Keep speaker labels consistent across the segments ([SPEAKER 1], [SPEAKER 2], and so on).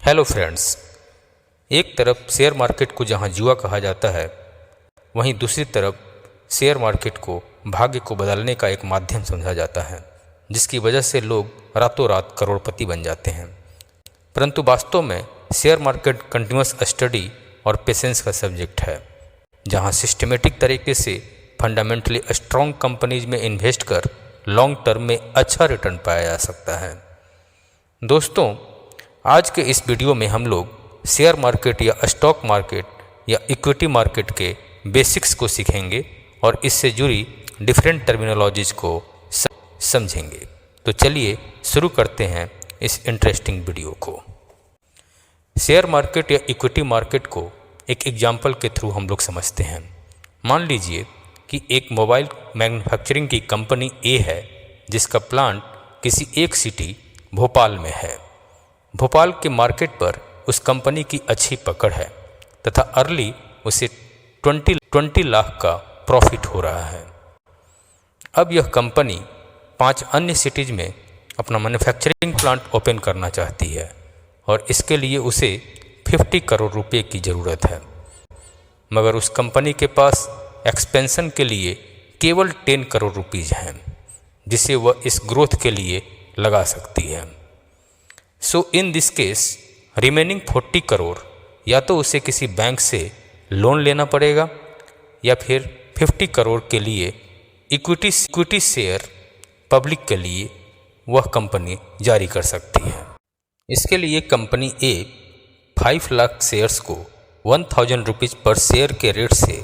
[SPEAKER 1] Hello friends, एक तरफ share market को जहां जुआ कहा जाता है, वहीं दूसरी तरफ शेयर मार्केट को भाग्य को बदलने का एक माध्यम समझा जाता है, जिसकी वजह से लोग रातों रात करोड़पति बन जाते हैं। परंतु वास्तव में शेयर मार्केट कंटिन्यूस स्टडी और पेशेंस का सब्जेक्ट है, जहां सिस्टमेटिक तरीके से फंडामेंटली स्ट्रॉन्ग कंपनीज में इन्वेस्ट कर लॉन्ग टर्म में अच्छा रिटर्न पाया जा सकता है। दोस्तों, आज के इस वीडियो में हम लोग शेयर मार्केट या स्टॉक मार्केट या इक्विटी मार्केट के बेसिक्स को सीखेंगे और इससे जुड़ी डिफरेंट टर्मिनोलॉजीज को समझेंगे। तो चलिए शुरू करते हैं इस इंटरेस्टिंग वीडियो को। शेयर मार्केट या इक्विटी मार्केट को एक एग्जाम्पल के थ्रू हम लोग समझते हैं। मान लीजिए कि एक मोबाइल मैन्युफैक्चरिंग की कंपनी ए है, जिसका प्लांट किसी एक सिटी भोपाल में है। भोपाल के मार्केट पर उस कंपनी की अच्छी पकड़ है तथा अर्ली उसे 20 लाख का प्रॉफिट हो रहा है। अब यह कंपनी 5 अन्य सिटीज़ में अपना मैन्युफैक्चरिंग प्लांट ओपन करना चाहती है और इसके लिए उसे 50 करोड़ रुपए की ज़रूरत है, मगर उस कंपनी के पास एक्सपेंशन के लिए केवल 10 करोड़ रुपीज़ हैं, जिसे वह इस ग्रोथ के लिए लगा सकती है। So in this case remaining 40 crore या तो उसे किसी बैंक से लोन लेना पड़ेगा या फिर 50 करोड़ के लिए इक्विटी शेयर पब्लिक के लिए वह कंपनी जारी कर सकती है। इसके लिए कंपनी ए 5 लाख शेयर्स को 1000 रुपीज़ पर शेयर के रेट से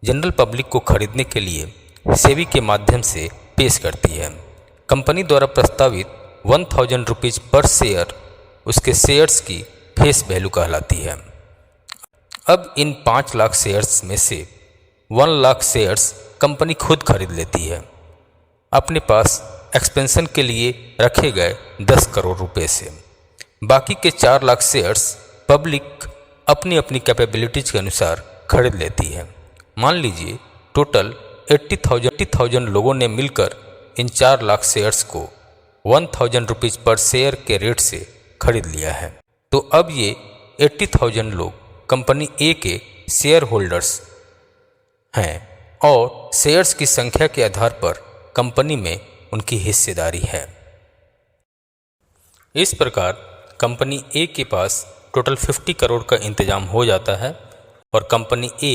[SPEAKER 1] जनरल पब्लिक को खरीदने के लिए सेबी के माध्यम से पेश करती है। कंपनी द्वारा प्रस्तावित 1000 रुपीज़ पर शेयर उसके शेयर्स की फेस वैल्यू कहलाती है। अब इन 5 लाख शेयर्स में से 1 लाख शेयर्स कंपनी खुद खरीद लेती है, अपने पास एक्सपेंशन के लिए रखे गए 10 करोड़ रुपए से। बाकी के 4 लाख शेयर्स पब्लिक अपनी अपनी कैपेबिलिटीज के अनुसार खरीद लेती है। मान लीजिए टोटल 80,000 लोगों ने मिलकर इन 4 लाख शेयर्स को 1000 रुपीज़ पर शेयर के रेट से खरीद लिया है। तो अब ये 80,000 लोग कंपनी ए के शेयर होल्डर्स हैं और शेयर्स की संख्या के आधार पर कंपनी में उनकी हिस्सेदारी है। इस प्रकार कंपनी ए के पास टोटल 50 करोड़ का इंतजाम हो जाता है और कंपनी ए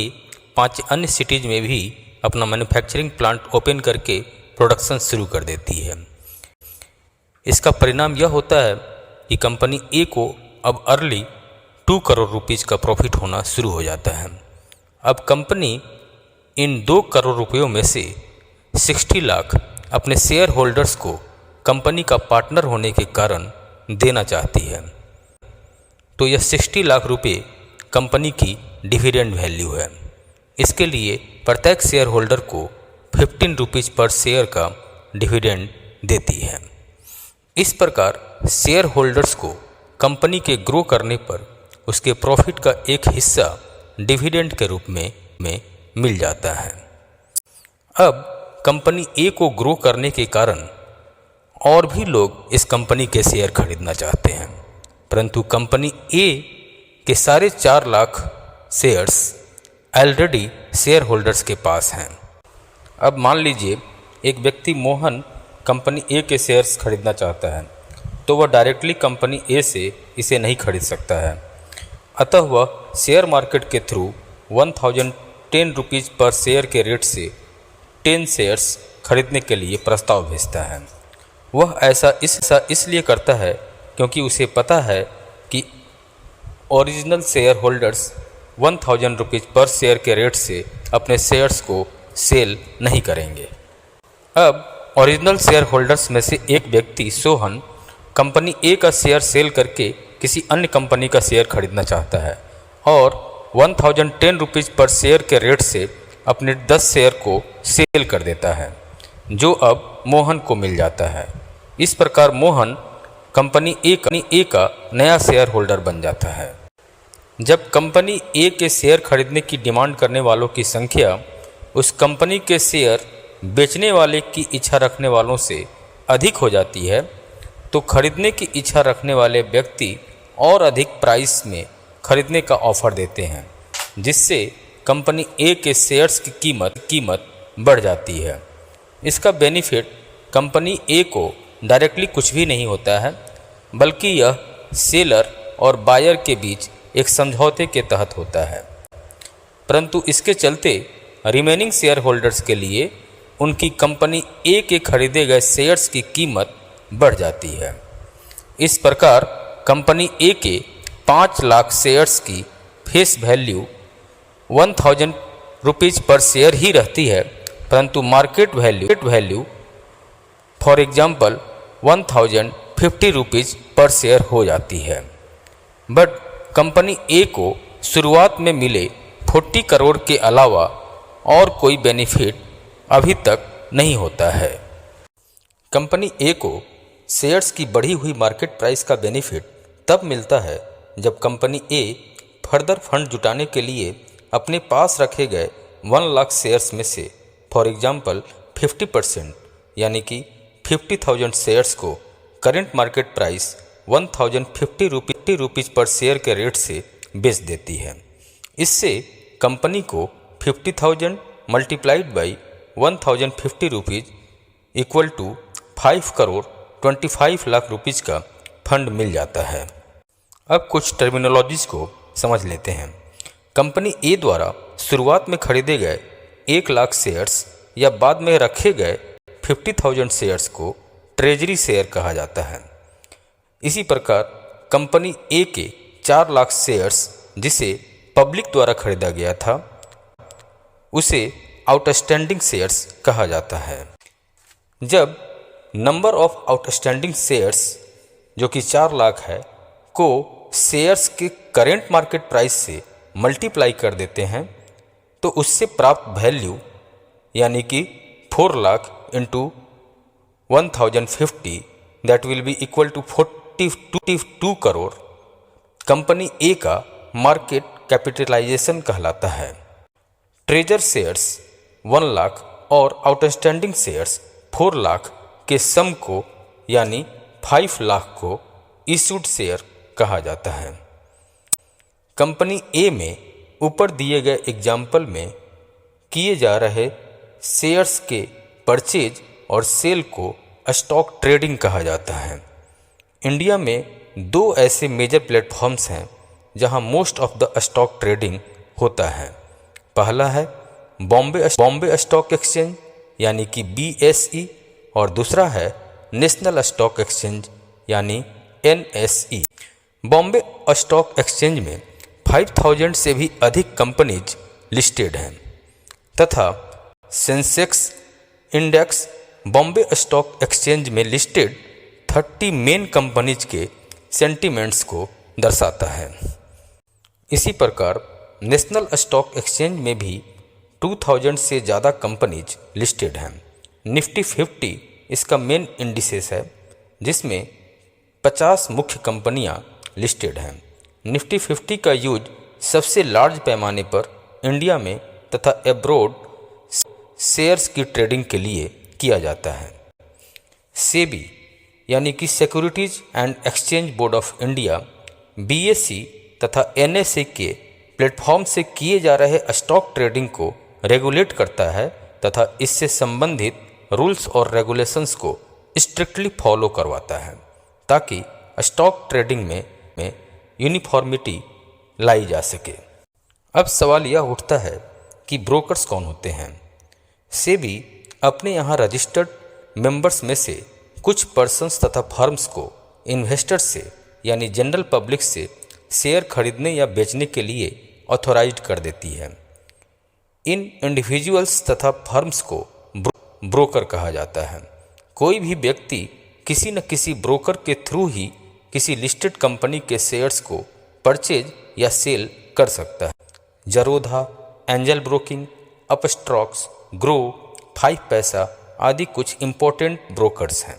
[SPEAKER 1] 5 अन्य सिटीज़ में भी अपना मैन्युफैक्चरिंग प्लांट ओपन करके प्रोडक्शन शुरू कर देती है। इसका परिणाम यह होता है कि कंपनी ए को अब अर्ली 2 करोड़ रुपीज़ का प्रॉफिट होना शुरू हो जाता है। अब कंपनी इन 2 करोड़ रुपयों में से 60 लाख अपने शेयर होल्डर्स को कंपनी का पार्टनर होने के कारण देना चाहती है। तो यह 60 लाख रुपए कंपनी की डिविडेंड वैल्यू है। इसके लिए प्रत्येक शेयर होल्डर को 15 रुपीज़ पर शेयर का डिविडेंड देती है। इस प्रकार शेयर होल्डर्स को कंपनी के ग्रो करने पर उसके प्रॉफिट का एक हिस्सा डिविडेंड के रूप में मिल जाता है। अब कंपनी ए को ग्रो करने के कारण और भी लोग इस कंपनी के शेयर खरीदना चाहते हैं, परंतु कंपनी ए के सारे 4 lakh shares already share holders के पास हैं। अब मान लीजिए एक व्यक्ति मोहन कंपनी ए के शेयर्स खरीदना चाहता है, तो वह डायरेक्टली कंपनी ए से इसे नहीं खरीद सकता है। अतः वह शेयर मार्केट के थ्रू 1010 रुपीज़ पर शेयर के रेट से 10 शेयर्स खरीदने के लिए प्रस्ताव भेजता है। वह ऐसा इसलिए करता है क्योंकि उसे पता है कि ओरिजिनल शेयर होल्डर्स 1000 रुपीज़ पर शेयर के रेट से अपने शेयर्स को सेल नहीं करेंगे। अब ओरिजिनल शेयर होल्डर्स में से एक व्यक्ति सोहन कंपनी ए का शेयर सेल करके किसी अन्य कंपनी का शेयर खरीदना चाहता है और 1010 रुपीज़ पर शेयर के रेट से अपने 10 शेयर को सेल कर देता है, जो अब मोहन को मिल जाता है। इस प्रकार मोहन कंपनी ए का नया शेयर होल्डर बन जाता है। जब कंपनी ए के शेयर खरीदने की डिमांड करने वालों की संख्या उस कंपनी के शेयर बेचने वाले की इच्छा रखने वालों से अधिक हो जाती है, तो खरीदने की इच्छा रखने वाले व्यक्ति और अधिक प्राइस में खरीदने का ऑफर देते हैं, जिससे कंपनी ए के शेयर्स की कीमत बढ़ जाती है। इसका बेनिफिट कंपनी ए को डायरेक्टली कुछ भी नहीं होता है, बल्कि यह सेलर और बायर के बीच एक समझौते के तहत होता है। परंतु इसके चलते रिमेनिंग शेयर होल्डर्स के लिए उनकी कंपनी ए के खरीदे गए शेयर्स की कीमत बढ़ जाती है। इस प्रकार कंपनी ए के 5 लाख शेयर्स की फेस वैल्यू 1000 रुपीज़ पर शेयर ही रहती है, परंतु market value for example 1050 rupees पर शेयर हो जाती है। बट कंपनी ए को शुरुआत में मिले 40 करोड़ के अलावा और कोई बेनिफिट अभी तक नहीं होता है। कंपनी ए को शेयर्स की बढ़ी हुई मार्केट प्राइस का बेनिफिट तब मिलता है जब कंपनी ए फर्दर फंड जुटाने के लिए अपने पास रखे गए 1 लाख शेयर्स में से फॉर एग्जाम्पल 50% यानी कि 50,000 शेयर्स को करंट मार्केट प्राइस 1050 रुपीज़ पर शेयर के रेट से बेच देती है। इससे कंपनी को 50,000 multiplied by 1050 rupees equal to 5 crore 25 lakh rupees का फंड मिल जाता है। अब कुछ टर्मिनोलॉजीज को समझ लेते हैं। कंपनी ए द्वारा शुरुआत में खरीदे गए 1 लाख शेयर्स या बाद में रखे गए 50,000 शेयर्स को ट्रेजरी शेयर कहा जाता है। इसी प्रकार कंपनी ए के 4 लाख शेयर्स जिसे पब्लिक द्वारा खरीदा गया था उसे आउटस्टैंडिंग शेयर्स कहा जाता है। जब नंबर ऑफ आउटस्टैंडिंग शेयर्स जो कि 4 लाख है को शेयर्स के करेंट मार्केट प्राइस से मल्टीप्लाई कर देते हैं तो उससे प्राप्त वैल्यू यानी कि 4 lakh into 1050 that will be equal to 42 crore company A का मार्केट कैपिटलाइजेशन कहलाता है। ट्रेजर शेयर्स 1 लाख और आउटस्टैंडिंग शेयर्स 4 लाख के सम को यानी 5 लाख को इशूड शेयर कहा जाता है। कंपनी ए में ऊपर दिए गए एग्जाम्पल में किए जा रहे शेयर्स के परचेज और सेल को स्टॉक ट्रेडिंग कहा जाता है। इंडिया में 2 ऐसे मेजर प्लेटफॉर्म्स हैं जहां most of the stock trading होता है। पहला है बॉम्बे स्टॉक एक्सचेंज यानी कि BSE और दूसरा है नेशनल स्टॉक एक्सचेंज यानी NSE। बॉम्बे स्टॉक एक्सचेंज में 5000 से भी अधिक कंपनीज लिस्टेड हैं तथा Sensex index Bombay stock exchange में लिस्टेड 30 मेन कंपनीज के सेंटीमेंट्स को दर्शाता है। इसी प्रकार नेशनल स्टॉक एक्सचेंज में भी 2000 से ज़्यादा कंपनीज लिस्टेड हैं। निफ्टी 50 इसका मेन इंडिसेस है जिसमें 50 मुख्य कंपनियां लिस्टेड हैं। निफ्टी 50 का यूज सबसे लार्ज पैमाने पर इंडिया में तथा एब्रोड शेयर्स की ट्रेडिंग के लिए किया जाता है। सेबी यानी कि securities and exchange board of India BSE तथा NSE के प्लेटफॉर्म से किए जा रहे स्टॉक ट्रेडिंग को रेगुलेट करता है तथा इससे संबंधित रूल्स और रेगुलेशंस को स्ट्रिक्टली फॉलो करवाता है ताकि स्टॉक ट्रेडिंग में यूनिफॉर्मिटी लाई जा सके। अब सवाल यह उठता है कि ब्रोकर्स कौन होते हैं। सेबी अपने यहाँ रजिस्टर्ड मेंबर्स में से कुछ पर्सन्स तथा फर्म्स को इन्वेस्टर्स से यानी जनरल पब्लिक से शेयर खरीदने या बेचने के लिए ऑथोराइज्ड कर देती है। इन इंडिविजुअल्स तथा फर्म्स को ब्रोकर कहा जाता है। कोई भी व्यक्ति किसी न किसी ब्रोकर के थ्रू ही किसी लिस्टेड कंपनी के शेयर्स को परचेज या सेल कर सकता है। Jarodha, angel broking, Upstox, grow, 5 पैसा आदि कुछ इम्पोर्टेंट ब्रोकर्स हैं।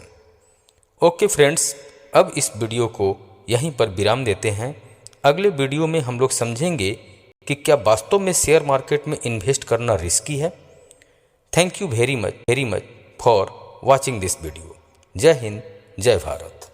[SPEAKER 1] ओके फ्रेंड्स, अब इस वीडियो को यहीं पर विराम देते हैं। अगले वीडियो में हम लोग समझेंगे कि क्या वास्तव में शेयर मार्केट में इन्वेस्ट करना रिस्की है। Thank you very much for watching this video. जय हिंद, जय भारत।